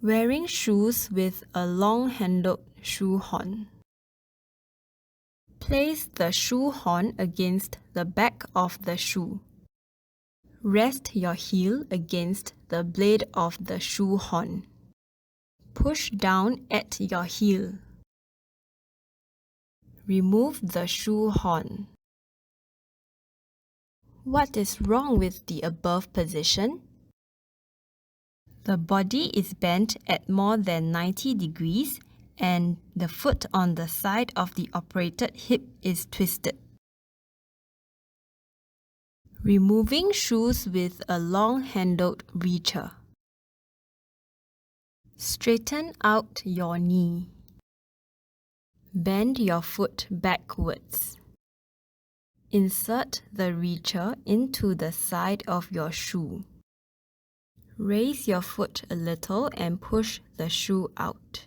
Wearing shoes with a long-handled shoehorn. Place the shoehorn against the back of the shoe. Rest your heel against the blade of the shoehorn. Push down at your heel. Remove the shoehorn. What is wrong with the above position? The body is bent at more than 90 degrees and the foot on the side of the operated hip is twisted. Removing shoes with a long-handled reacher. Straighten out your knee. Bend your foot backwards. Insert the reacher into the side of your shoe. Raise your foot a little and push the shoe out.